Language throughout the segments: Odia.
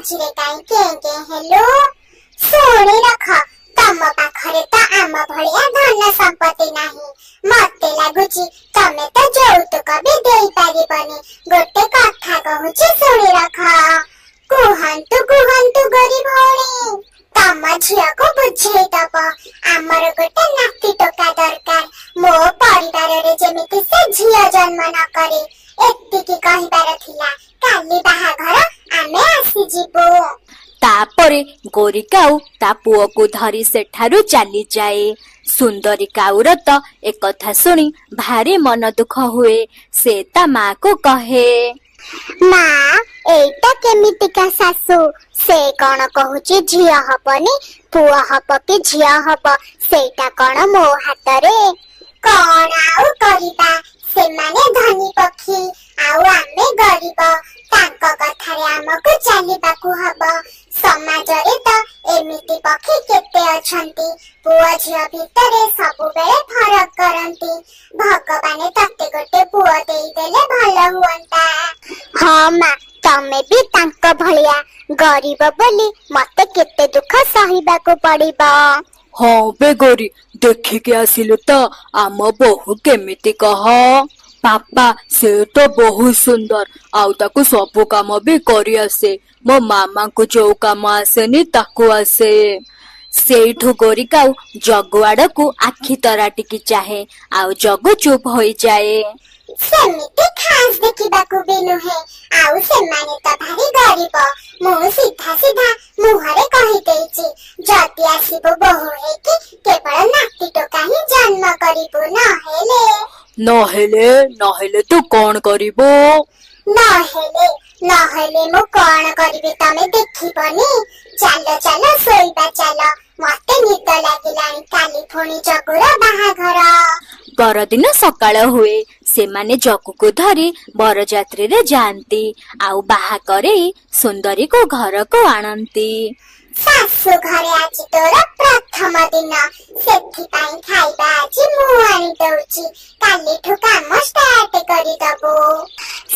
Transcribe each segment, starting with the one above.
मझिरे काई के हेलो सुनी रख तम पाखरे तो आम भलिया धन संपत्ति नाही मते लागुची तमे तो जौतुक भी देई पारिबनी गोटे कथा कहूची सुनी रख कुहंतु गरी भौणी तम झिया को बुझेई दब आमर गोटे नाती टोका दरकार मो परिवार रे जेमिति से झिया जन्म न करे एतिकी कहिबार थिला काली बाहाघर आमे आसी जिबो। तापरे गोरी काऊ ता पुओ को धरी सेठारु चली जाए। सुंदरी काऊर तो एक कथा सुनी भारी मन दुख हुए। से ता माँ को कहे माँ एटा केमितिका सासु से कौन कहूची झिया हबनी पुआ हब कि झिया हब सेटा कौन मो हातरे कौन आउ करिबा से माने धनी पक्षी आउ आमे गरीब तांक कथारे आमको चलिबाकू हब समाज रे तो एमिति पक्षी केते अछंती पुआ झिया भितरे सब बेले फरक करंती भगवान तते गोटे पुआ देई देले भलो हुअंता। हाँ माँ तमे भी तांक भलिया गरीब बोली मते केते दुख सहिबाकू पड़िबो। हाँ बे गोरी देखिके आसिलु तो आम बहु केमिति कह पापा से तो बहुत सुंदर आउ ताकू सब काम भी करी आसे मो मामा को जो काम आसेनी ताकू आसे। सेठू गोरी काऊ जगु आड़ को आखि तराटिकी चाहे आउ जगु चुप हो जाए। सेमिति खास देखिबाकू भी नुहे आउ सेमाने तो भारी गरीब मु सीधा सीधा मुहरे कहि देइची जति आसीबो बहु हे कि केवल नाती टोका ही जन्म करिबो नहेले तू कौन करिबो नहेले मु कौन करिबे तमे देखिबनी चलो चलो सोइबा चलो मते निद लागिलानी काली फोनी जगुर बाहाघर। परदिन सकाळ हुए से माने जगु को धरी बरजात्री रे जाती आउ बाहा करे सुंदरी को घर को आणंती। सासु घरे आज तोर प्रथम दिन सेठी पाई खाइबा आज मु आनी दउची कालीठु काम स्टार्ट करी दबो।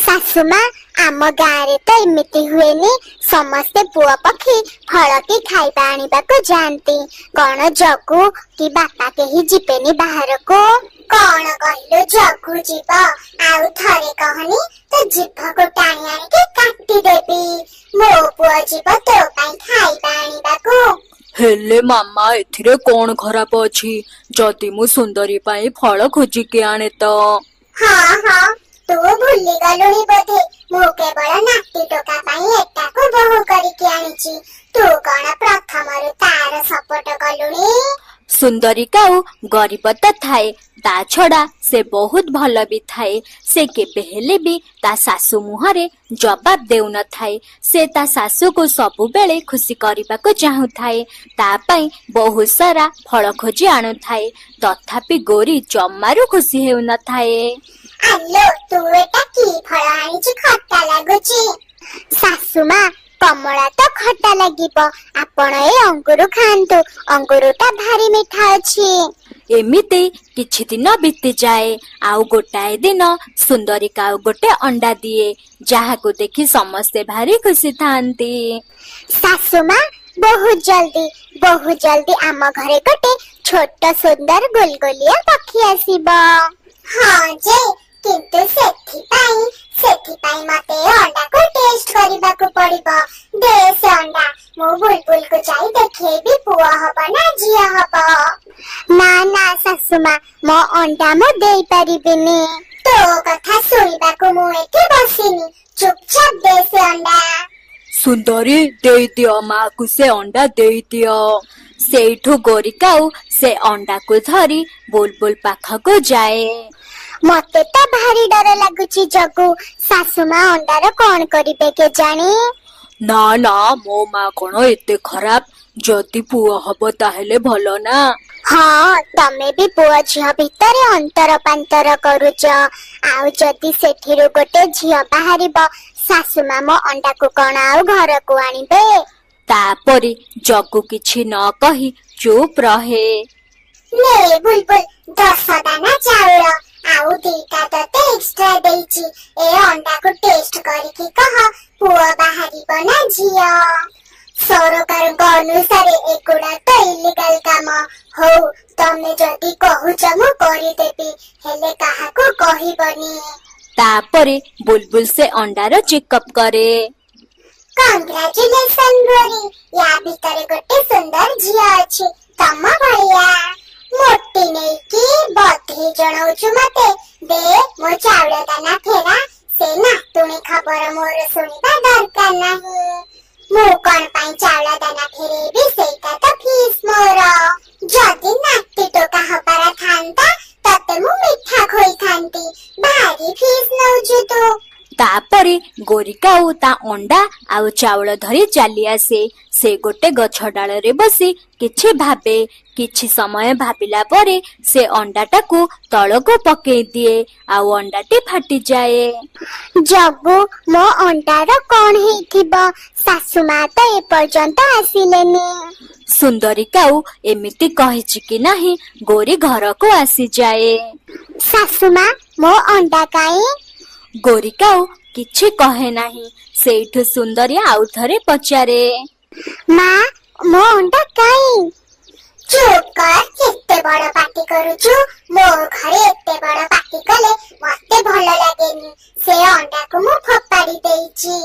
सासु माँ आम गाँ रे तो एमिति हुएनी समस्ते पुआ पक्षी फल की खाइबा आनिबाकू जानती कौन जगु कि बापा के ही जिपेनी बाहर को कौन कहलो जगु जीव आउ थरे कहनी तो जीभ को टाणी आनिके काटी देबी मो पुआ जीव तो पाई खाइबा आनिबाकू। हेले मामा एथिरे कौन खराब अछि जदि मु सुंदरी पाई फल खोजी के आने तो। हाँ तू भूली गलुनी बोधे मु केवल नाती टोका पाई एटा को बहु करी के आनिची तू कौन प्रथम रु तार सपोर्ट कलुनी। सुंदरी काऊ गरीब तो थाए ता छड़ा से बहुत भल भी थाए से केबे हेले भी ता सासु मुहरे जवाब देउ न थाए से ता सासु को सबु बेले खुशी करिबा को चाहू थाए ता पई बहुत सारा फल खोजी आनु थाए तथापि गोरी जम्मारू खुशी हेउ न थाए। आलो तू एटा की फल आनिची खट्टा लागुची। सासु माँ कमला तो खट्टा लागिबो आपण ए अंगुरु खांतु अंगुरुटा भारी मिठा अछि। एमिते किछि दिन बीती जाए आउ गोटाए दिन सुंदरी काऊ गोटे अंडा दिए जहा को देखि समस्ते भारी खुशी थांती। सासु माँ बहुत जल्दी आम घरे गोटे छोट सुंदर गुलगुलिया पक्षी आसीबो। हाँ जे किंतु सेठी पाई मते अंडा को टेस्ट करिबाकू पड़िबो दे से अंडा मु बुलबुल को जाई देखेबी पुआ हबा ना झिया हबा। ना सासु माँ मो अंडा मो देई परिबिनी तो कथा सुनिबाकू मु एठी बसिनी चुपचाप दे से अंडा। सुंदरी दे दियो माँ को से अंडा दे दियो। सेठू गोरी काऊ से अंडा को धरी बुलबुल पाख को जाए। मते तो भारी डर लागुची जगु सासु माँ अंडार कौन करिबे के जानी। ना मो माँ कौन एते खराब जदि पुआ हब ताहेले भलो ना। हाँ तमे भी पुआ झिया भितरे अंतर पांतर करूच आउ जदि सेठिरु गोटे झिया बाहरिबो सासु माँ मो अंडा को कौन आउ घर को आनिबे। तापरे जगु किछि न कही चुप रहे। ले बुलबुल 10 दाना चाउर आउ दीटा तते एक्स्ट्रा देइची ए अंडा को टेस्ट करिकी कह पुआ बाहरिब ना झियो सरकारଙ୍କ ଅନୁସାରେ ଏଗୁଡା ତ ଇଲିଗାଲ କାମ ହଉ ତମେ ଯଦି କହୁଛ ମୁଁ କରିଦେବି ହେଲେ କାହାକୁ କହିବନି। ତାପରେ ବୁଲବୁଲ ସେ ଅଣ୍ଡାର ଚେକଅପ କରେ। କଂଗ୍ରାଚୁଲେସନ ଗୋରି ୟା ଭିତରେ ଗୋଟେ ସୁନ୍ଦର ଝିଅ ଅଛି ତମ ଭଳିଆ ମୋଟି ନେଇକି ବଧେଇ ଜଣଉଛୁ ମତେ ଦେ ମୋ ଚାଉଳ ଦାନା ଫେରା ସେ ନାତୁଣୀ ଖବର ମୋର ଶୁଣିବା ଦରକାର ନାହିଁ ମୁଁ କଣ ପାଇଁ ଚାଉଳ ଦାନା ଫେରେଇବି ସେଇଟା ତ ଫିସ୍ ମୋର ଯଦି ନାତି ଟୋକା ହବାର ଥାନ୍ତା ତତେ ମୁଁ ମିଠା ଖୋଇଥାନ୍ତି ଭାରି ଫିସ୍ ନଉଛୁ ତୁ। ତାପରେ ଗୋରିକାଉ ତା ଅଣ୍ଡା ଆଉ ଚାଉଳ ଧରି ଚାଲି ଆସେ। ସେ ଗୋଟେ ଗଛ ଡାଳରେ ବସି କିଛି ଭାବେ। କିଛି ସମୟ ଭାବିଲା ପରେ ସେ ଅଣ୍ଡାଟାକୁ ତଳକୁ ପକେଇ ଦିଏ ଆଉ ଅଣ୍ଡାଟି ଫାଟିଯାଏ। ଜଗୁ ମୋ ଅଣ୍ଡାର କଣ ହେଇଥିବ ଶାଶୁମା ତ ଏପର୍ଯ୍ୟନ୍ତ ଆସିଲେନି। ସୁନ୍ଦରୀ କାଉ ଏମିତି କହିଛି କି ନାହିଁ ଗୋରି ଘରକୁ ଆସିଯାଏ। ଶାଶୁମା ମୋ ଅଣ୍ଡା କାଇଁ? ଗୋରିକାଉ କିଛି କହେ ନାହିଁ। ସେଇଠୁ ସୁନ୍ଦରୀ ଆଉ ଥରେ ପଚାରେ, ମା ମୋ ଅଣ୍ଡା କାଇଁ? ଚୁପ୍ କର କେତେ ବଡ ପାଟି କରୁଛୁ ମୋ ଘରେ ଏତେ ବଡ ପାଟି କଲେ ମତେ ଭଲ ଲାଗେନି ସେ ଅଣ୍ଡାକୁ ମୁଁ ଫୋପାଡ଼ି ଦେଇଛି।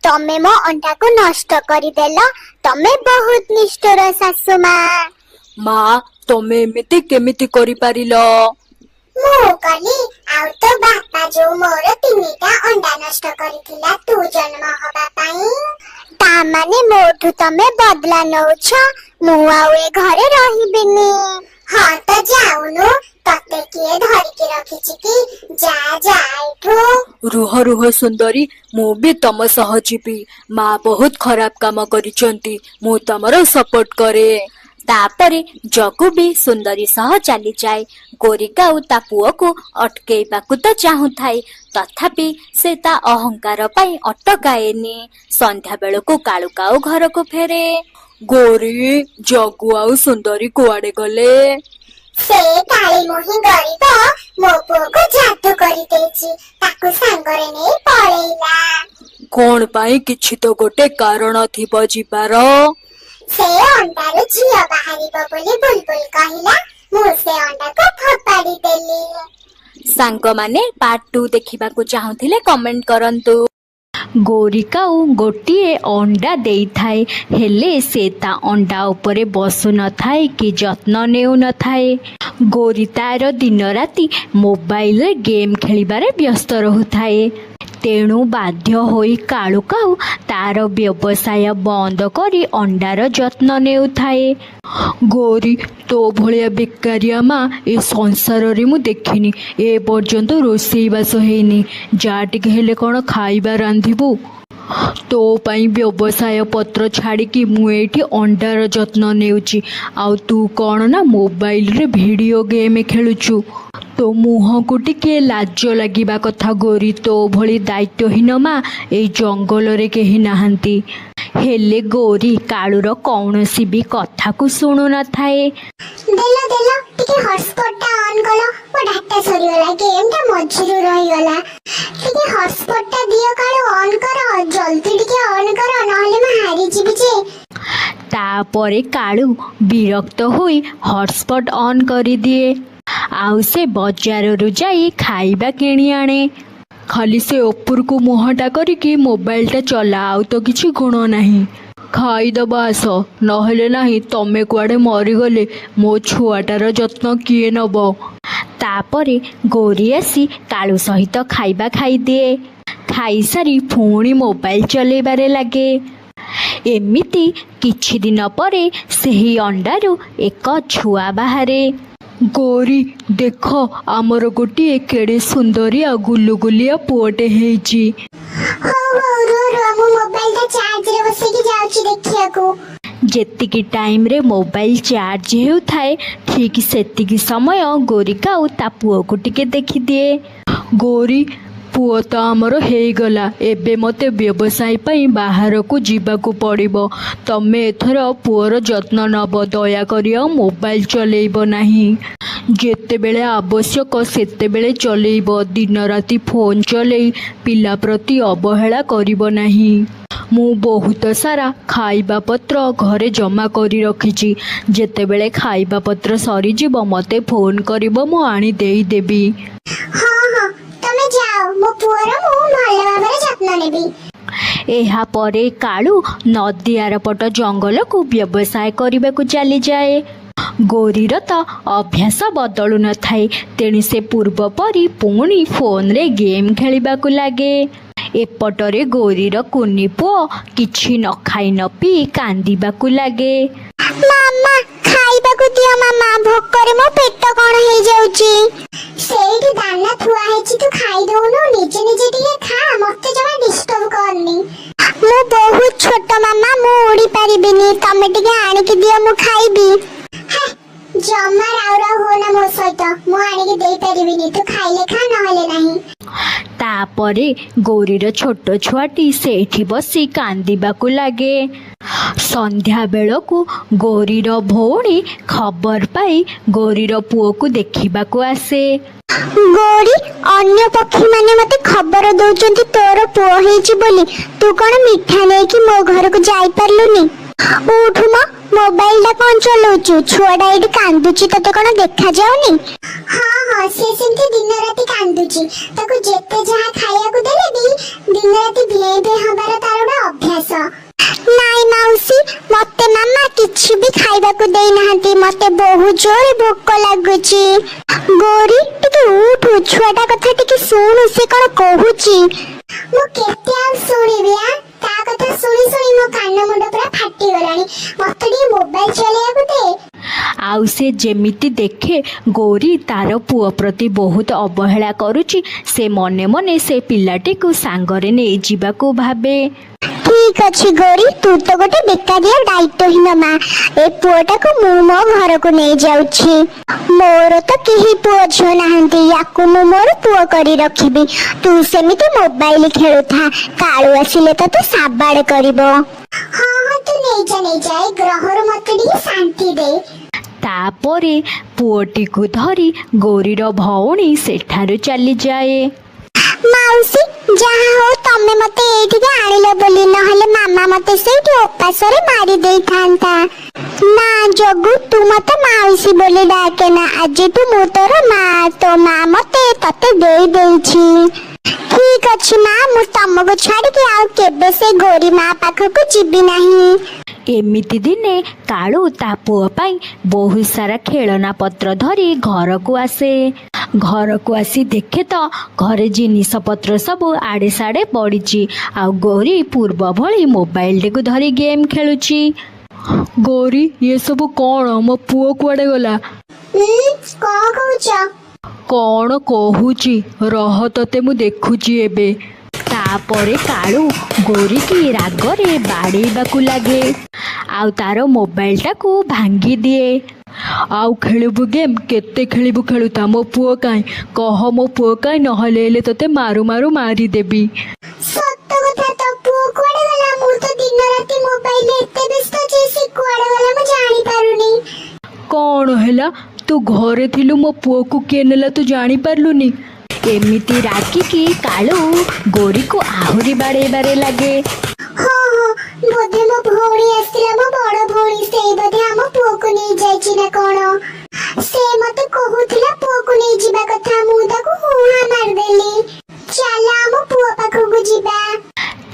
ତମେ ମୋ ଅଣ୍ଡାକୁ ନଷ୍ଟ କରିଦେଲ ତମେ ବହୁତ ନିଷ୍ଠୁର ଶାଶୁମା। ମା ତମେ ଏମିତି କେମିତି କରିପାରିଲ? ମୁଁ କଲି ଆଉ ତୋ ବାପା ଯୋଉ ମୋର 3ଟା ଅଣ୍ଡା ନଷ୍ଟ କରିଥିଲା ତୁ ଜନ୍ମ ହବା ପାଇଁ ତା ମାନେ ମୋଠୁ ତମେ ବଦଲା ନଉଛ ମୁଁ ଆଉ ଏ ଘରେ ରହିବିନି। ହଁ ତ ଯାଉନୁ ତତେ କିଏ ଧରିକି ରଖିଛି କି ଯା ଯା ଏଠୁ। ରୁହ ସୁନ୍ଦରୀ ମୁଁ ବି ତମ ସହ ଯିବି। ମା ବହୁତ ଖରାପ କାମ କରିଛନ୍ତି ମୁଁ ତମର ସପୋର୍ଟ କରେ। ତାପରେ ଜଗୁ ବି ସୁନ୍ଦରୀ ସହ ଚାଲିଯାଏ। ଗୋରିକାଉ ତା ପୁଅକୁ ଅଟକେଇବାକୁ ତ ଚାହୁଁଥାଏ ତଥାପି ସେ ତା ଅହଙ୍କାର ପାଇଁ ଅଟକାଏନି। ସନ୍ଧ୍ୟା ବେଳକୁ କାଳୁକାଉ ଘରକୁ ଫେରେ। ଗୋରି ଜଗୁ ଆଉ ସୁନ୍ଦରୀ କୁଆଡେ ଗଲେ? ସେ କାଳି ମୁହିଁ ଗରିବ ମୋ ପୁଅକୁ ଜାଦୁ କରିଦେଇଛି ତାକୁ ସାଙ୍ଗରେ ନେଇ ପଳେଇଲା। କଣ ପାଇଁ? କିଛି ତ ଗୋଟେ କାରଣ ଥିବ ଯିବାର। ସେ ଅଣ୍ଡାରୁ ଝିଅ ବାହାରିବ ବୋଲି ବୁଲବୁଲ କହିଲା ମୁଁ ସେ ଅଣ୍ଡାକୁ ଫୋପାଡ଼ି ଦେଲି। ସାଙ୍ଗମାନେ ପାର୍ଟ 2 ଦେଖିବାକୁ ଚାହୁଁଥିଲେ କମେଣ୍ଟ କରନ୍ତୁ। ଗୋରିକାଉ ଗୋଟିଏ ଅଣ୍ଡା ଦେଇଥାଏ ହେଲେ ସେ ତା ଅଣ୍ଡା ଉପରେ ବସୁନଥାଏ କି ଯତ୍ନ ନେଉନଥାଏ। ଗୋରି ତାର ଦିନ ରାତି ମୋବାଇଲରେ ଗେମ୍ ଖେଳିବାରେ ବ୍ୟସ୍ତ ରହୁଥାଏ। ତେଣୁ ବାଧ୍ୟ ହୋଇ କାଳୁକାଉ ତାର ବ୍ୟବସାୟ ବନ୍ଦ କରି ଅଣ୍ଡାର ଯତ୍ନ ନେଉଥାଏ। ଗୋରି ତୋ ଭଳିଆ ବେକାରିଆ ମା ଏ ସଂସାରରେ ମୁଁ ଦେଖିନି। ଏ ପର୍ଯ୍ୟନ୍ତ ରୋଷେଇବାସ ହେଇନି। ଯା ଟିକେ ହେଲେ କଣ ଖାଇବା ରାନ୍ଧିବୁ। ତୋ ପାଇଁ ବ୍ୟବସାୟ ପତ୍ର ଛାଡ଼ିକି ମୁଁ ଏଇଠି ଅଣ୍ଡାର ଯତ୍ନ ନେଉଛି ଆଉ ତୁ କଣ ନା ମୋବାଇଲରେ ଭିଡ଼ିଓ ଗେମ୍ ଖେଳୁଛୁ। ତୋ ମୁହଁକୁ ଟିକେ ଲାଜ ଲାଗିବା କଥା ଗୋରି। ତୋ ଭଳି ଦାୟିତ୍ୱହୀନ ମା ଏଇ ଜଙ୍ଗଲରେ କେହି ନାହାନ୍ତି। ହେଲେ ଗୋରି କାଳୁର କୌଣସି ବି କଥାକୁ ଶୁଣୁନଥାଏ। ଦେଲ ଟିକେ ହଟସ୍ପଟଟା ଅନ୍ କଲ ମୋ ଡାଟା ସରିଗଲା ଗେମଟା ମଝିରୁ ରହିଗଲା ଟିକେ ହଟସ୍ପଟଟା ଦିଅ କାଳୁ ଅନ୍ କର ଜଲ୍ଦି ଟିକେ ଅନ୍ କର ନହେଲେ ମୁଁ ହାରିଯିବି ଯେ। ତାପରେ କାଳୁ ବିରକ୍ତ ହୋଇ ହଟସ୍ପଟ ଅନ୍ କରିଦିଏ ଆଉ ସେ ବଜାରରୁ ଯାଇ ଖାଇବା କିଣି ଆଣେ। ଖାଲି ସେ ଉପରକୁ ମୁହଁଟା କରିକି ମୋବାଇଲଟା ଚଲା ଆଉ ତ କିଛି ଗୁଣ ନାହିଁ। ଖାଇଦବା ଆସ ନହେଲେ ନାହିଁ ତମେ କୁଆଡ଼େ ମରିଗଲେ ମୋ ଛୁଆଟାର ଯତ୍ନ କିଏ ନେବ? ତାପରେ ଗୋରି ଆସି କାଳୁ ସହିତ ଖାଇବା ଖାଇଦିଏ। ଖାଇସାରି ପୁଣି ମୋବାଇଲ ଚଲେଇବାରେ ଲାଗେ। ଏମିତି କିଛି ଦିନ ପରେ ସେହି ଅଣ୍ଡାରୁ ଏକ ଛୁଆ ବାହାରେ। ଗୋରି ଦେଖ ଆମର ଗୋଟିଏ କେଡ଼େ ସୁନ୍ଦରୀ ଆଉ ଗୁଲୁଗୁଲିଆ ପୁଅଟେ ହେଇଛି। ହଉ ରୁହ ମୁଁ ମୋବାଇଲଟା ଚାର୍ଜରେ ବସେଇକି ଯାଉଛି ଦେଖିବାକୁ। ଯେତିକି ଟାଇମରେ ମୋବାଇଲ ଚାର୍ଜ ହେଉଥାଏ ଠିକ୍ ସେତିକି ସମୟ ଗୋରିକାଉ ତା ପୁଅକୁ ଟିକେ ଦେଖିଦିଏ। ଗୋରି ପୁଅ ତ ଆମର ହେଇଗଲା। ଏବେ ମୋତେ ବ୍ୟବସାୟ ପାଇଁ ବାହାରକୁ ଯିବାକୁ ପଡ଼ିବ। ତମେ ଏଥର ପୁଅର ଯତ୍ନ ନେବ। ଦୟାକରି ଆଉ ମୋବାଇଲ ଚଲେଇବ ନାହିଁ। ଯେତେବେଳେ ଆବଶ୍ୟକ ସେତେବେଳେ ଚଲେଇବ। ଦିନ ରାତି ଫୋନ୍ ଚଲେଇ ପିଲା ପ୍ରତି ଅବହେଳା କରିବ ନାହିଁ। ମୁଁ ବହୁତ ସାରା ଖାଇବା ପତ୍ର ଘରେ ଜମା କରି ରଖିଛି। ଯେତେବେଳେ ଖାଇବା ପତ୍ର ସରିଯିବ ମୋତେ ଫୋନ୍ କରିବ, ମୁଁ ଆଣି ଦେଇଦେବି। ହଁ ହଁ, ତମେ ଯାଅ, ମୋ ପୁଅର ମୁଁ ଭଲ ଭାବରେ ଯତ୍ନ ନେବି। ଏହା ପରେ କାଳୁ ନଦୀ ଆରପଟ ଜଙ୍ଗଲକୁ ବ୍ୟବସାୟ କରିବାକୁ ଚାଲିଯାଏ। ଗୌରୀର ତ ଅଭ୍ୟାସ ବଦଳୁ ନଥାଏ, ତେଣୁ ସେ ପୂର୍ବ ପରି ପୁଣି ଫୋନରେ ଗେମ୍ ଖେଳିବାକୁ ଲାଗେ। ଏପଟରେ ଗୌରୀର କୁନି ପୁଅ କିଛି ନ ଖାଇ ନ ପିଇ କାନ୍ଦିବାକୁ ଲାଗେ। ମାମା ଖାଇବାକୁ ଦିଅ, ମାମା ଭୋକରେ ମୋ ପେଟ କଣ ହେଇଯାଉଛି। ସେଇଠି ଦାନା ଥୁଆ ହେଇଛି, ତୁ ଖାଇଦଉନୁ, ନିଜେ ନିଜେ ଟିକେ ଖା, ମତେ ଜମା ଡିଷ୍ଟର୍ବ କରନି। ମୁଁ ବହୁତ ଛୋଟ ମାମା, ମୁଁ ଉଡି ପାରିବିନି, ତମେ ଟିକେ ଆଣିକି ଦିଅ, ମୁଁ ଖାଇବି। ଜମା ରାଉ ରାଉ ହୋନା ମୋ ସହିତ, ମୁଁ ଆଣିକି ଦେଇପାରିବିନି, ତୁ ଖାଇଲେ ଖା ନହେଲେ ନାହିଁ। ତାପରେ ଗୌରୀର ଛୋଟ ଛୁଆଟି ସେଇଠି ବସି କାନ୍ଦିବାକୁ ଲାଗେ। ସନ୍ଧ୍ୟା ବେଳକୁ ଗୌରୀର ଭଉଣୀ ଖବର ପାଇ ଗୌରୀର ପୁଅକୁ ଦେଖିବାକୁ ଆସେ। ଗୌରୀ, ଅନ୍ୟ ପକ୍ଷୀମାନେ ମତେ ଖବର ଦଉଛନ୍ତି ତୋର ପୁଅ ହେଇଛି ବୋଲି, ତୁ କଣ ମିଠା ନେଇକି ମୋ ଘରକୁ ଯାଇପାରିଲୁନି? ଉଠୁ ମ, ମୋବାଇଲ ଟା କଣ ଚଲଉଛୁ? ଛୁଆଟା ଏଇଠି କାନ୍ଦୁଛି, ତତେ କଣ ଦେଖାଯାଉନି? ହଁ ହଁ, ସେ ସେମିତି ଦିନ ରାତି କାନ୍ଦୁଛି, ତାକୁ ଯେତେ ଯାହା ଖାଇବାକୁ ଦେଲେ ବି ଦିନ ରାତି ଭେଁ ଭେଁ ହବାର ତାର ଗୋଟେ ଅଭ୍ୟାସ। ନାଇଁ ମାଉସୀ, ମତେ ମାମା କିଛି ବି ଖାଇବାକୁ ଦେଇନାହାନ୍ତି, ମତେ ବହୁତ ଜୋରେ ଭୋକ ଲାଗୁଛି। ଗୌରୀ ଟିକେ ଉଠୁ, ଛୁଆଟା କଥା ଟିକେ ଶୁଣୁ, ସେ କଣ କହୁଛି। ମୁଁ କେତେ ଆଉ ଶୁଣିବି? ତା କଥା ଶୁଣି ଶୁଣି ମୋ କାନ ମୁଣ୍ଡ ପୁରା ଫାଟିଗଲାଣି, ମତେ ଟିକେ ମୋବାଇଲ ଚଲେଇବାକୁ ଦେ। ଆଉ ସେ ଯେମିତି ଦେଖେ ଗୌରୀ ତାର ପୁଅ ପ୍ରତି ବହୁତ ଅବହେଳା କରୁଛି, ସେ ମନେ ମନେ ସେ ପିଲାଟିକୁ ସାଙ୍ଗରେ ନେଇଯିବାକୁ ଭାବେ। ଠିକ ଅଛି ଗୌରୀ, ତୁ ତ ଗୋଟେ ବେକାରିଆ ଦାୟିତ୍ୱହୀନ ମା, ଏ ପୁଅଟାକୁ ମୁଁ ମୋ ଘରକୁ ନେଇଯାଉଛି। ମୋର ତ କେହି ପୁଅ ଝିଅ ନାହାନ୍ତି, ୟାକୁ ମୁଁ ମୋର ପୁଅ କରି ରଖିବି। ତୁ ସେମିତି ମୋବାଇଲ ଖେଳୁଥା, କାଳୁ ଆସିଲେ ତତେ ସାବାଡ କରିବ। ହଁ ହଁ, ତୁ ନେଇଯା ନେଇଯା, ଏ ଗ୍ରହରୁ ମତେ ଟିକେ ଶାନ୍ତି ଦେ। ତାପରେ ପୁଅଟିକୁ ଧରି ଗୌରୀର ଭଉଣୀ ସେଠାରୁ ଚାଲିଯାଏ। ମାଉସୀ, ଯାହା ହଉ ତମେ ମତେ ଏଇଠିକି ଆଣିଲ ବୋଲି, ନହେଲେ ମାମା ମତେ ସେଇଠି ଉପାସରେ ମାରି ଦେଇଥାନ୍ତା। ନା ଜଗୁ, ତୁ ମତେ ମାଉସୀ ବୋଲି ଡାକେ ନା, ଆଜିଠୁ ମୁଁ ତୋର ମା, ତୋ ମା ମତେ ତତେ ଦେଇ ଦେଇଛି। ଠିକ ଅଛି ମା, ମୁଁ ତମକୁ ଛାଡିକି ଆଉ କେବେ ସେ ଗୌରୀ ମା ପାଖକୁ ଯିବି ନାହିଁ। ଏମିତି ଦିନେ କାଳୁ ତା ପୁଅ ପାଇଁ ବହୁତ ସାରା ଖେଳନା ପତ୍ର ଧରି ଘରକୁ ଆସେ। ଘରକୁ ଆସି ଦେଖେ ତ ଘରେ ଜିନିଷ ପତ୍ର ସବୁ ଆଡ଼େ ସାଡ଼େ ପଡ଼ିଛି, ଆଉ ଗୌରୀ ପୂର୍ବ ଭଳି ମୋବାଇଲଟିକୁ ଧରି ଗେମ୍ ଖେଳୁଛି। ଗୌରୀ, ଇଏ ସବୁ କଣ? ମୋ ପୁଅ କୁଆଡ଼େ ଗଲା? କଣ କହୁଛ? କଣ କହୁଛି, ରହ ତତେ ମୁଁ ଦେଖୁଛି ଏବେ। ତାପରେ କାଳୁ ଗୌରୀକି ରାଗରେ ବାଡ଼େଇବାକୁ ଲାଗେ, ଆଉ ତାର ମୋବାଇଲଟାକୁ ଭାଙ୍ଗି ଦିଏ। ଆଉ ଖେଳିବୁ ଗେମ୍? କେତେ ଖେଳିବୁ? ଖେଳୁଥା, ମୋ ପୁଅ କାହିଁ କହ, ମୋ ପୁଅ କାହିଁ, ନହେଲେ ହେଲେ ତତେ ମାରୁ ମାରୁ ମାରିଦେବି। ସତ କଥା, ତ ପୁଅ କୁଆଡେ ଗଲା? ମୁଁ ତ ଦିନ ରାତି ମୋବାଇଲରେ ଏତେ ବ୍ୟସ୍ତ ଯେ ସେ କୁଆଡେ ଗଲା ମୁଁ ଜାଣି ପାରୁନି। କଣ ହେଲା? ତୁ ଘରେ ଥିଲୁ, ମୋ ପୁଅକୁ କିଏ ନେଲା ତୁ ଜାଣିପାରିଲୁନି? ଏମିତି ରାଗିକି କାଳୁ ଗୌରୀକୁ ଆହୁରି ବାଡ଼େଇବାରେ ଲାଗେ। ହଁ ହଁ, ବୋଧେ ମୋ ଭଉଣୀ ଆସିଥିଲା, ମୋ ବଡ ଭଉଣୀ, ସେଇ ବୋଧେ ଆମ ପୁଅକୁ ନେଇ ଯାଇଛି ନା କଣ। ସେ ମତେ କହୁଥିଲା ପୁଅକୁ ନେଇଯିବା କଥା, ମୁଁ ତାକୁ ହୁହା ମାରିଦେଲି। ଚାଲ ଆମ ପୁଅ ପାଖକୁ ଯିବା।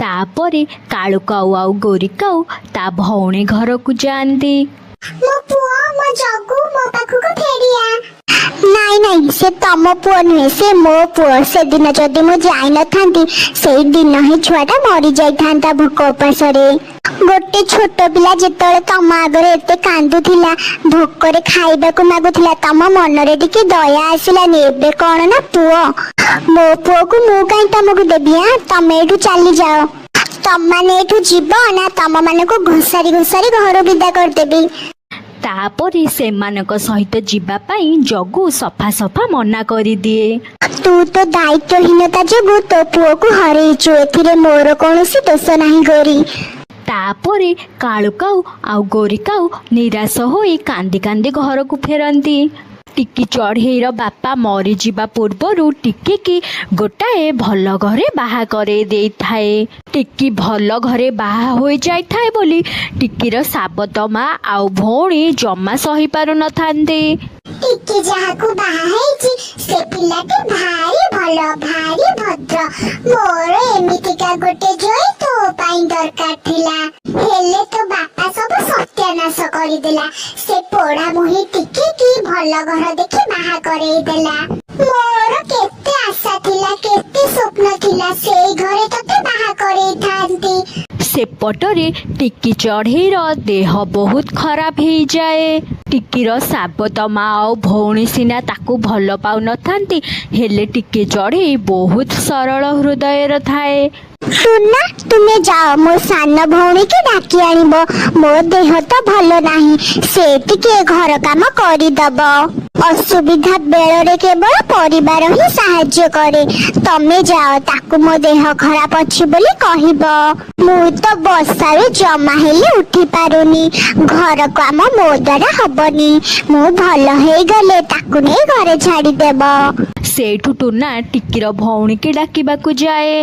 ତାପରେ କାଳୁ କାଉ ଆଉ ଗୌରୀ କାଉ ତା ଭଉଣୀ ଘରକୁ ଯାଆନ୍ତି। ମୋ ପୁଅ, ମୋ ଜଗୁ, ମୋ ପାଖକୁ ଫେରିଆ। ନାଇଁ ନାଇଁ, ସେ ତମ ପୁଅ ନୁହେଁ, ସେ ମୋ ପୁଅ। ସେଦିନ ଯଦି ମୁଁ ଯାଇନଥାନ୍ତି, ସେଇ ଦିନ ହିଁ ଛୁଆଟା ମରି ଯାଇଥାନ୍ତା ଭୋକ ଉପାସରେ। ଗୋଟେ ଛୋଟ ପିଲା ଯେତେବେଳେ ତମ ଆଗରେ ଏତେ କାନ୍ଦୁଥିଲା, ଭୋକରେ ଖାଇବାକୁ ମାଗୁଥିଲା, ତମ ମନରେ ଟିକେ ଦୟା ଆସିଲାନି? ଏବେ କଣ ନା ପୁଅ, ମୋ ପୁଅକୁ ମୁଁ କାହିଁ ତମକୁ ଦେବି? ତମେ ଏଠୁ ଚାଲିଯାଅ। ତମମାନେ ଏଠୁ ଯିବ ନା ତମ ମାନଙ୍କୁ ଘୋଷାରି ଘୋଷାରି ଘରୁ ବିଦା କରିଦେବି। ତାପରେ ସେମାନଙ୍କ ସହିତ ଯିବା ପାଇଁ ଜଗୁ ସଫା ସଫା ମନା କରିଦିଏ। ତୁ ତ ଦାୟିତ୍ୱହୀନତା ଯୋଗୁ ତୋ ପୁଅକୁ ହରେଇଛୁ, ଏଥିରେ ମୋର କୌଣସି ଦୋଷ ନାହିଁ ଗୌରୀ। ତାପରେ କାଳୁ କାଉ ଆଉ ଗୌରୀ କାଉ ନିରାଶ ହୋଇ କାନ୍ଦି କାନ୍ଦି ଘରକୁ ଫେରନ୍ତି। ଟିକି ଚଢ଼େଇର ବାପା ମରିଯିବା ପୂର୍ବରୁ ଟିକିକି ଗୋଟାଏ ଭଲ ଘରେ ବାହା କରେଇ ଦେଇଥାଏ। ଟିକି ଭଲ ଘରେ ବାହା ହୋଇଯାଇଥାଏ ବୋଲି ଟିକିର ସାବତ ମା ଆଉ ଭଉଣୀ ଜମା ସହିପାରୁନଥାନ୍ତି। ଟିକି ଯାହାକୁ ବାହା ହେଇଛି ସେ ପିଲାଟି ଭାରି ଭଲ, ଭାରି ଭଦ୍ର। ମୋର ଏମିତିକା ଗୋଟେ ଜୋଇ ତୋ ପାଇଁ ଦରକାର ଥିଲା, ହେଲେ ତୋ ବାପା ସବୁ ସତ୍ୟାନାଶ କରିଦେଲା। ସେ ପୋଡା ମୁହିଁ ଟିକିକି ଭଲ ଘର ଦେଖି ବାହା କରେଇ ଦେଲା। ମୋର କେତେ ଆଶା ଥିଲା, କେତେ ସ୍ୱପ୍ନ ଥିଲା, ସେଇ ଘରେ ତତେ ବାହା କରେଇଥାନ୍ତି। ସେପଟରେ ଟିକି ଚଢ଼େଇର ଦେହ ବହୁତ ଖରାପ ହେଇଯାଏ। ଟିକିର ସାବତ ମା ଆଉ ଭଉଣୀ ସିନା ତାକୁ ଭଲ ପାଉନଥାନ୍ତି, ହେଲେ ଟିକି ଚଢ଼େଇ ବହୁତ ସରଳ ହୃଦୟର ଥାଏ। ଟୁନା, ତୁମେ ଯାଅ ମୋ ସାନ ଭଉଣୀକି ଡାକି ଆଣିବ। ମୋ ଦେହ ତ ଭଲ ନାହିଁ, ସେ ଟିକେ ଘର କାମ କରିଦବ। ଅସୁବିଧା ବେଳରେ କେବଳ ପରିବାର ହିଁ ସାହାଯ୍ୟ କରେ। ତମେ ଯାଅ, ତାକୁ ମୋ ଦେହ ଖରାପ ଅଛି ବୋଲି କହିବ। ମୁଁ ତ ବସାରେ ଜମା ହେଲେ ଉଠି ପାରୁନି, ଘର କାମ ମୋ ଦ୍ୱାରା ହବନି। ମୁଁ ଭଲ ହେଇଗଲେ ତାକୁ ନେଇ ଘରେ ଛାଡ଼ିଦେବ। ସେଇଠୁ ଟୁନା ଟିକିର ଭଉଣୀକି ଡାକିବାକୁ ଯାଏ,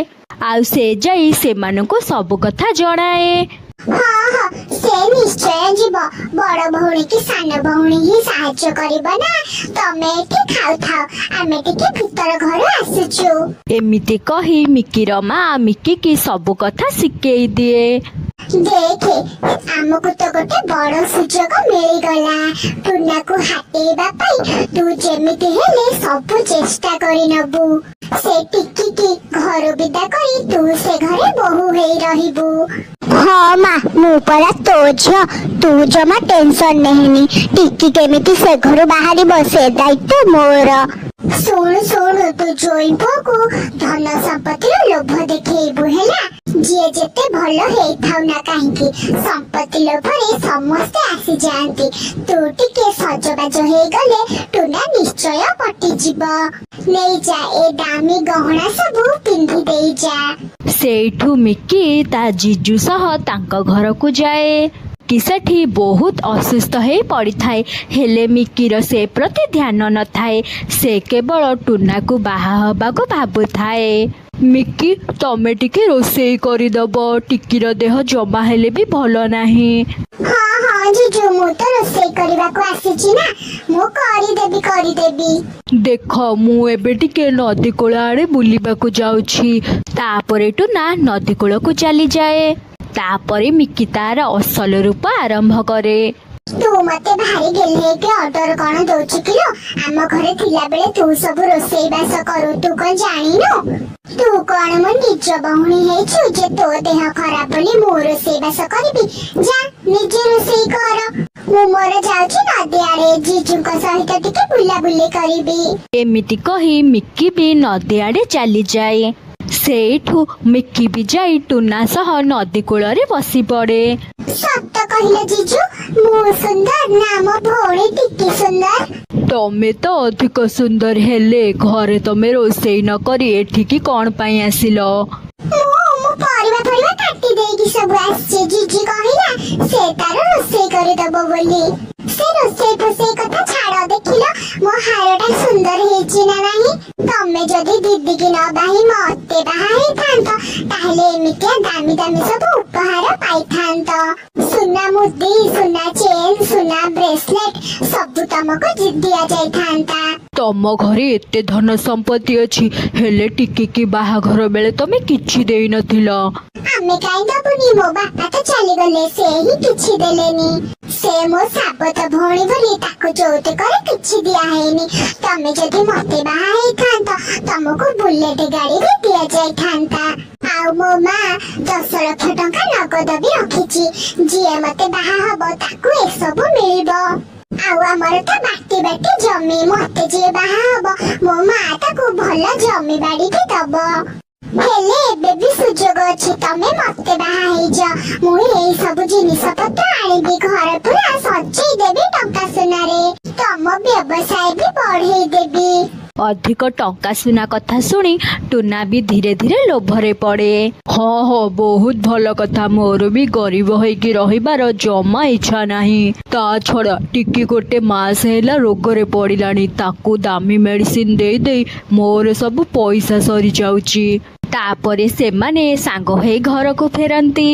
ଆଉ ସେ ଯାଇ ସେମାନଙ୍କୁ ସବୁ କଥା ଜଣାଏ। ହଁ ହଁ, ସେ ନିଶ୍ଚୟ ଯିବ। ବଡ ଭଉଣୀ କି ସାନ ଭଉଣୀ ହିଁ ସାହାଯ୍ୟ କରିବ ନା। ତମେ ଏଠି ଖାଉଥାଅ, ଆମେ ଟିକେ ଭିତର ଘରୁ ଆସୁଛୁ। ଏମିତି କହି ମିକିର ମା ମିକିକି ସବୁ କଥା ଶିଖେଇ ଦିଏ। ଦେଖେ, ଆମକୁ ତ ଗୋଟେ ବଡ ସୁଯୋଗ ମିଳିଗଲା ଟୁନାକୁ ହାତେଇବା ପାଇଁ। ତୁ ଯେମିତି ହେଲେ ସବୁ ଚେଷ୍ଟା କରି ନବୁ। ସେ ଟିକିକି ଘରୁ ବିଦା କରି ତୁ ସେ ଘରେ ବୋହୂ ହେଇ ରହିବୁ। ହଁ ମା, ମୁଁ ପରା ତୋ ଝିଅ, ତୁ ଜମା ଟେନସନ ନେହେନି। ଟିକି କେମିତି ସେ ଘରୁ ବାହାରିବ ସେ ଦାୟିତ୍ୱ ମୋର। ଶୁଣୁ ଶୁଣୁ, ତୁ ଜୋଇଁ ପୁଅକୁ ଧନ ସମ୍ପତ୍ତିର ଲୋଭ ଦେଖେଇବୁ ହେଲା। ଯିଏ ଯେତେ ଭଲ ହେଇଥାଉ ନା କାହିଁକି, ସମ୍ପତ୍ତି ଲୋଭରେ ସମସ୍ତେ ଆସିଯାଆନ୍ତି। ତୁ ଟିକେ ସଜବାଜ ହେଇଗଲେ ଟୁନା ନିଶ୍ଚୟ ପଟିଯିବ। ନେଇଯା, ଏ ଦାମୀ ଗହଣା ସବୁ ପିନ୍ଧି ଦେଇଯା। ସେଇଠୁ ମିକି ତା ଜିଜୁ ସହ ତାଙ୍କ ଘରକୁ ଯାଏ। କି ସେଠି ବହୁତ ଅସୁସ୍ଥ ହେଇ ପଡ଼ିଥାଏ, ହେଲେ ମିକିର ସେ ପ୍ରତି ଧ୍ୟାନ ନଥାଏ। ସେ କେବଳ ଟୁନାକୁ ବାହା ହେବାକୁ ଭାବୁଥାଏ। ମିକି, ତମେ ଟିକେ ରୋଷେଇ କରିଦବ, ଟିକିର ଦେହ ଜମା ହେଲେ ବି ଭଲ ନାହିଁ। ହଁ ହଁ ଜିଜୁ, ମୁଁ ତ ରୋଷେଇ କରିବାକୁ ଆସିଛି ନା, ମୁଁ କରିଦେବି। ଦେଖ, ମୁଁ ଏବେ ଟିକେ ନଦୀ କୂଳ ଆଡ଼େ ବୁଲିବାକୁ ଯାଉଛି। ତାପରେ ଟୁନା ନଦୀ କୂଳକୁ ଚାଲିଯାଏ। ତାପରେ ମିକି ତାର ଅସଲ ରୂପ ଆରମ୍ଭ କରେ। ତୁ ମତେ ଭାରି ଗେହ୍ଲେଇକି ଅର୍ଡର କଣ ଦଉଛୁ କିଲୋ? ଆମ ଘରେ ଥିଲାବେଳେ ତୁ ସବୁ ରୋଷେଇ ବାସ କରୁ, ତୁ କଣ ଜାଣିନୁ? ତୁ କଣ ମୋ ନିଜ ଭଉଣୀ ହେଇଛୁ ଯେ ତୋ ଦେହ ଖରାପ ବୋଲି ମୁଁ ରୋଷେଇ ବାସ କରିବି? ଯା, ନିଜେ ରୋଷେଇ କର। ମୁଁ ମୋର ଯାଉଛି ନଦୀ ଆଡେ, ଜିଜୁଙ୍କ ସହିତ ଟିକେ ବୁଲାବୁଲି କରିବି। ଏମିତି କହି ମିକି ବି ନଦୀ ଆଡ଼େ ଚାଲିଯାଏ। ସେଇଠୁ ମିକି ବି ଯାଇ ଟୁନା ସହ ନଦୀ କୂଳରେ ବସି ପଡ଼େ। ସତ କହିଲ ଜିଜୁ, ମୁଁ ସୁନ୍ଦର ନା ମୋ ଭଉଣୀ ଟିକି ସୁନ୍ଦର? ତମେ ତ ଅଧିକ ସୁନ୍ଦର, ହେଲେ ଘରେ ତମେ ରୋଷେଇ ନ କରି ଏଠିକି କଣ ପାଇଁ ଆସିଲ? ମୁଁ ପରିବା କାଟି ଦେଇକି ସବୁ ଆସିଛି। ଜିଜୁ କହିଲା ସେ ତାର ରୋଷେଇ କରିଦବ ବୋଲି। ସେ ରୋଷେଇ ଫୋଷେଇ କଥା ଛାଡ, ଦେଖିଲ ମୋ ହାରଟା ସୁନ୍ଦର ହେଇଛି ନା ନାହିଁ? ତମେ ଯଦି ଦିଦିକି ନ ବାହି ମତେ ବାହା ହେଇଥାନ୍ତ, ତାହେଲେ ଏମିତିଆ ଦାମୀ ଦାମୀ ସବୁ ଉପହାର ପାଇଥାନ୍ତ। ସୁନା ମୁଦି, ସୁନା ଚେନ୍, ସୁନା ବ୍ରେସଲେଟ ସବୁ ତମକୁ ଦିଆଯାଇଥାନ୍ତା। ତମ ଘରେ ଏତେ ଧନ ସମ୍ପତ୍ତି ଅଛି, ହେଲେ ଟିକିକି ବାହାଘର ବେଳେ ତମେ କିଛି ଦେଇନଥିଲ। ଆମେ କାହିଁ ଦବୁନି? ମୋ ବାପା ତ ଚାଲିଗଲେ, ସେ ହିଁ କିଛି ଦେଲେନି। ସେ ମୋ ସାବତ ଭଉଣୀ ବୋଲି ତାକୁ ଯୌତୁକରେ କିଛି ଦିଆ ହେଇନି। ତମେ ଯଦି ମତେ ବାହା ହେଇଥାନ୍ତ, ତମକୁ ବୁଲେଟ ଗାଡି ବି ଦିଆଯାଇଥାନ୍ତା। ଆଉ ମୋ ମା 10 ଲକ୍ଷ ଟଙ୍କା ନଗଦ ବି ରଖିଛି। ଯିଏ ମତେ ବାହା ହବ ତାକୁ ଏସବୁ ମିଳିବ। ଆଉ ଆମର ତ ବାଟି ବାଟି ଜମି, ମତେ ଯିଏ ବାହା ହବ ମୋ ମା ତାକୁ ଭଲ ଜମି ବାଡି ବି ଦବ। ହେଲେ ଏବେ ବି ସୁଯୋଗ ଅଛି, ତମେ ମତେ ବାହା ହେଇଯାଅ। ମୁଁ ଏଇ ସବୁ ଜିନିଷ ପତ୍ର ଆଣିବି, ଘର ପୁରା ସଜେଇ ଦେବି ଟଙ୍କା ସୁନାରେ। ତମ ବ୍ୟବସାୟ ବି ବଢେଇ ଦେବି। ଅଧିକ ଟଙ୍କା ସୁନା କଥା ଶୁଣି ଟୁନା ବି ଧୀରେ ଧୀରେ ଲୋଭରେ ପଡ଼େ। ହଁ ବହୁତ ଭଲ କଥା। ମୋର ବି ଗରିବ ହେଇକି ରହିବାର ଜମା ଇଚ୍ଛା ନାହିଁ। ତା ଛଡ଼ା ଟିକି ଗୋଟେ ମାସ ହେଲା ରୋଗରେ ପଡ଼ିଲାଣି। ତାକୁ ଦାମୀ ମେଡିସିନ ଦେଇ ଦେଇ ମୋର ସବୁ ପଇସା ସରିଯାଉଛି। ତାପରେ ସେମାନେ ସାଙ୍ଗ ହେଇ ଘରକୁ ଫେରନ୍ତି।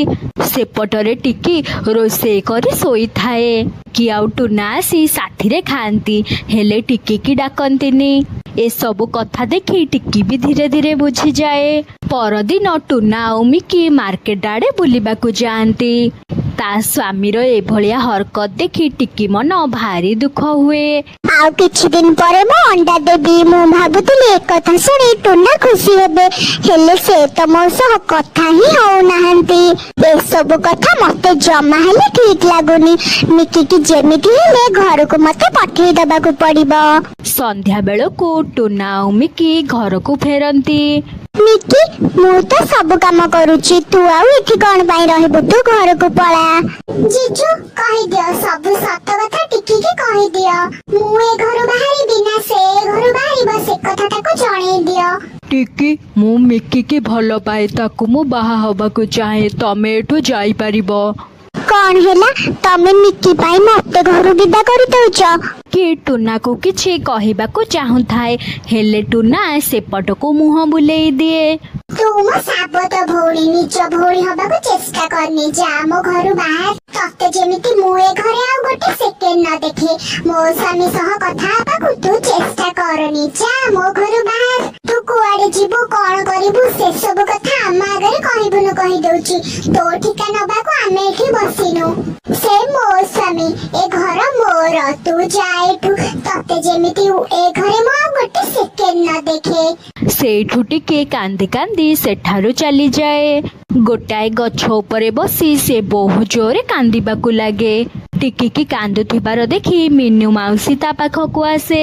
ସେପଟରେ ଟିକି ରୋଷେଇ କରି ଶୋଇଥାଏ। କି ଆଉ ଟୁନା ଆସି ସାଥିରେ ଖାଆନ୍ତି, ହେଲେ ଟିକିକି ଡାକନ୍ତିନି। ଏସବୁ କଥା ଦେଖି ଟିକି ବି ଧୀରେ ଧୀରେ ବୁଝିଯାଏ। ପରଦିନ ଟୁନା ଆଉ ମିକି ମାର୍କେଟ ଆଡ଼େ ବୁଲିବାକୁ ଯାଆନ୍ତି। ତା ସ୍ୱାମୀର ଏଭଳିଆ ହରକତ ଦେଖି ଟିକି ମନ ଭାରି ଦୁଃଖ ହୁଏ। ଆଉ କିଛି ଦିନ ପରେ ମୁଁ ଅଣ୍ଡା ଦେବି। ମୁଁ ଭାବୁଥିଲି ଏକଥା ଶୁଣି ଟୁନା ଖୁସି ହେବେ, ହେଲେ ସେ ତ ମୋ ସହ କଥା ହିଁ ହଉନାହାନ୍ତି। ଏସବୁ କଥା ମତେ ଜମା ହେଲେ ଠିକ ଲାଗୁନି। ମିକିକି ଯେମିତି ହେଲେ ଘରକୁ ମତେ ପଠେଇ ଦବାକୁ ପଡିବ। ସନ୍ଧ୍ୟା ବେଳକୁ ଟୁନା ଆଉ ମିକି ଘରକୁ ଫେରନ୍ତି। ମିକି, ମୁଁ ତ ସବୁ କାମ କରୁଛି, ତୁ ଆଉ ଏଠି କଣ ପାଇଁ ରହିବୁ? ତୁ ଘରକୁ ପଳା। ଜିଜୁ କହିଦିଅ, ସବୁ ସତ କଥା ଟିକିକି କହିଦିଅ। ମୁଁ ଏ ଘରୁ ବାହାରିବି ନା ସେ ଏ ଘରୁ ବାହାରିବ, ସେ କଥା ତାକୁ ଜଣେଇ ଦିଅ। ଟିକି, ମୁଁ ମିକିକି ଭଲ ପାଏ। ତାକୁ ମୁଁ ବାହା ହବାକୁ ଚାହେଁ। ତମେ ଏଠୁ ଯାଇପାରିବ। କଣ ହେଲା? ତମେ ମିକି ପାଇଁ ମତେ ଘରୁ ବିଦା କରିଦଉଛ? କି ଟୁନାକୁ କିଛି କହିବାକୁ ଚାହୁଁଥାଏ, ହେଲେ ଟୁନା ସେପଟକୁ ମୁହଁ ବୁଲେଇ ଦିଏ। ତୁ ମୋ ସାବତ ଭଉଣୀ, ନିଜ ଭଉଣୀ ହବାକୁ ଚେଷ୍ଟା କରନି। ଯା ମୋ ଘରୁ ବାହାର। ତତେ ଯେମିତି ମୁଁ ଏ ଘରେ ଆଉ ଗୋଟେ ସେକେଣ୍ଡ ନ ଦେଖେ। ମୋ ସ୍ୱାମୀ ସହ କଥା ହେବାକୁ ତୁ ଚେଷ୍ଟା କରନି। ଯା ମୋ ଘରୁ ବାହାର। ତୁ କୁଆଡେ ଯିବୁ, କଣ କରିବୁ, ସେସବୁ କଥା ଆମ ଆଗରେ କହିବୁନୁ କହିଦଉଛି। ତୋ ଠିକା ନବାକୁ ଆମେ ଏଠି ବସିନୁ। ସେ ମୋ ସ୍ୱାମୀ, ଏ ଘର ମୋର। ତୁ ଯା ଏଠୁ। ତତେ ଯେମିତି ଏ ଘରେ ମୁଁ ଆଉ ଗୋଟେ ସେକେଣ୍ଡ ନ ଦେଖେ। ସେଇଠୁ ଟିକେ କାନ୍ଦି କାନ୍ଦି ସେଠାରୁ ଚାଲିଯାଏ। ଗୋଟାଏ ଗଛ ଉପରେ ବସି ସେ ବହୁ ଜୋରେ କାନ୍ଦିବାକୁ ଲାଗେ। ଟିକିକି କାନ୍ଦୁଥିବାର ଦେଖି ମିନୁ ମାଉସୀ ତା ପାଖକୁ ଆସେ।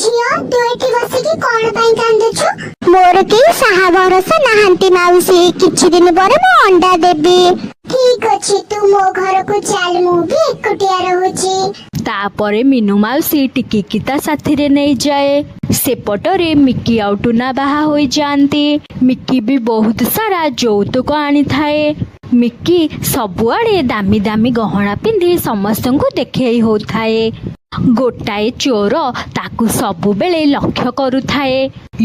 ଝିଅ, ତୁ ଏଠି ବସିକି କଣ ପାଇଁ କାନ୍ଦୁଛୁ? ମୋର କେହି ସାହା ଭରସା ନାହାନ୍ତି ମାଉସୀ। କିଛି ଦିନ ପରେ ମୁଁ ଅଣ୍ଡା ଦେବି। ଠିକ ଅଛି, ତୁ ମୋ ଘରକୁ ଚାଲ, ମୁଁ ବି ଏକୁଟିଆ ରହୁଛି। ତାପରେ ମିନୁ ମାଉସୀ ଟିକିକି ତା ସାଥିରେ ନେଇଯାଏ। ସେପଟରେ ମିକି ଆଉ ଟୁନା ବାହା ହୋଇଯାଆନ୍ତି। ମିକି ବି ବହୁତ ସାରା ଯୌତୁକ ଆଣିଥାଏ। ମିକି ସବୁଆଡେ ଦାମୀ ଦାମୀ ଗହଣା ପିନ୍ଧି ସମସ୍ତଙ୍କୁ ଦେଖେଇ ହଉଥାଏ। ଗୋଟାଏ ଚୋର ତାକୁ ସବୁବେଳେ ଲକ୍ଷ୍ୟ କରୁଥାଏ।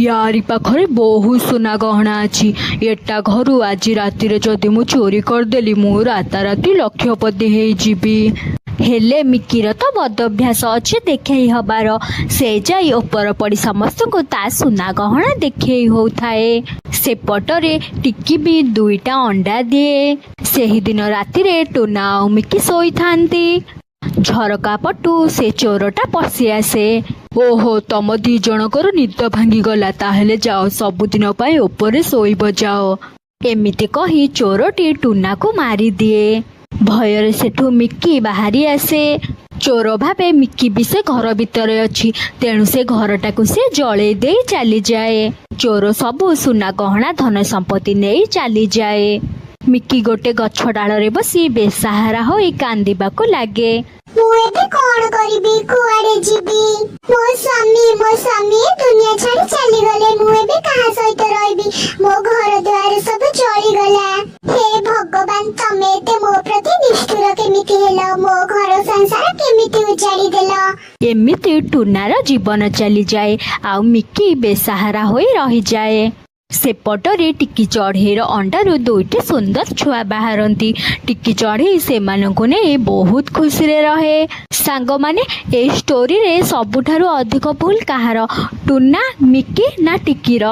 ୟାରି ପାଖରେ ବହୁତ ସୁନା ଗହଣା ଅଛି। ଏଟା ଘରୁ ଆଜି ରାତିରେ ଯଦି ମୁଁ ଚୋରି କରିଦେଲି, ମୁଁ ରାତାରାତି ଲକ୍ଷପତି ହେଇଯିବି। ହେଲେ ମିକିର ତ ବଦଅଭ୍ୟାସ ଅଛି ଦେଖେଇ ହବାର। ସେ ଯାଇ ଉପର ପଡ଼ି ସମସ୍ତଙ୍କୁ ତା ସୁନା ଗହଣା ଦେଖେଇ ହଉଥାଏ। ସେପଟରେ ଟିକି ବି 2ଟା ଅଣ୍ଡା ଦିଏ। ସେହିଦିନ ରାତିରେ ଟୁନା ଆଉ ମିକି ଶୋଇଥାନ୍ତି। ଝରକା ପଟୁ ସେ ଚୋରଟା ପଶି ଆସେ। ଓହୋ, ତମ 2 ଜଣଙ୍କର ନିଦ ଭାଙ୍ଗିଗଲା। ତାହେଲେ ଯାଅ, ସବୁଦିନ ପାଇଁ ଉପରେ ଶୋଇବ ଯାଅ। ଏମିତି କହି ଚୋରଟି ଟୁନାକୁ ମାରିଦିଏ। ଭୟରେ ସେଠୁ ମିକି ବାହାରି ଆସେ। ଚୋର ଭାବେ ମିକି ବି ସେ ଘର ଭିତରେ ଅଛି, ତେଣୁ ସେ ଘରଟାକୁ ସେ ଜଳେଇ ଦେଇ ଚାଲିଯାଏ। ଚୋର ସବୁ ସୁନା ଗହଣା ଧନ ସମ୍ପତ୍ତି ନେଇ ଚାଲିଯାଏ। ମିକି ଗୋଟେ ଗଛ ଡାଳରେ ବସି ବେସାହାରା ହୋଇ କାନ୍ଦିବାକୁ ଲାଗେ। ମୁଁ ଏବେ କଣ କରିବି, କୁଆଡେ ଯିବି? ମୋ ସ୍ୱାମୀ ଏ ଦୁନିଆ ଛାଡି ଚାଲିଗଲେ। ମୁଁ ଏବେ କାହା ସହିତ ରହିବି? ମୋ ଘର ଦ୍ୱାର ସବୁ ଜଳିଗଲା। ହେ ଭଗବାନ, ତମେ ଏତେ ମୋ ପ୍ରତି ନିଷ୍ଠୁର କେମିତି ହେଲ? ମୋ ଘର ସଂସାର କେମିତି ଉଜାଡି ଦେଲ? ଏମିତି ଟୁନାର ଜୀବନ ଚାଲିଯାଏ, ଆଉ ମିକି ବେସାହାରା ହୋଇ ରହିଯାଏ। ସେପଟରେ ଟିକି ଚଢ଼େଇର ଅଣ୍ଡାରୁ 2ଟି ସୁନ୍ଦର ଛୁଆ ବାହାରନ୍ତି। ଟିକି ଚଢ଼େଇ ସେମାନଙ୍କୁ ନେଇ ବହୁତ ଖୁସିରେ ରହେ। ସାଙ୍ଗମାନେ, এই ଷ୍ଟୋରିରେ ସବୁଠାରୁ ଅଧିକ ଭୁଲ କାହାର? ଟୁନା, ମିକି ନା ଟିକିର?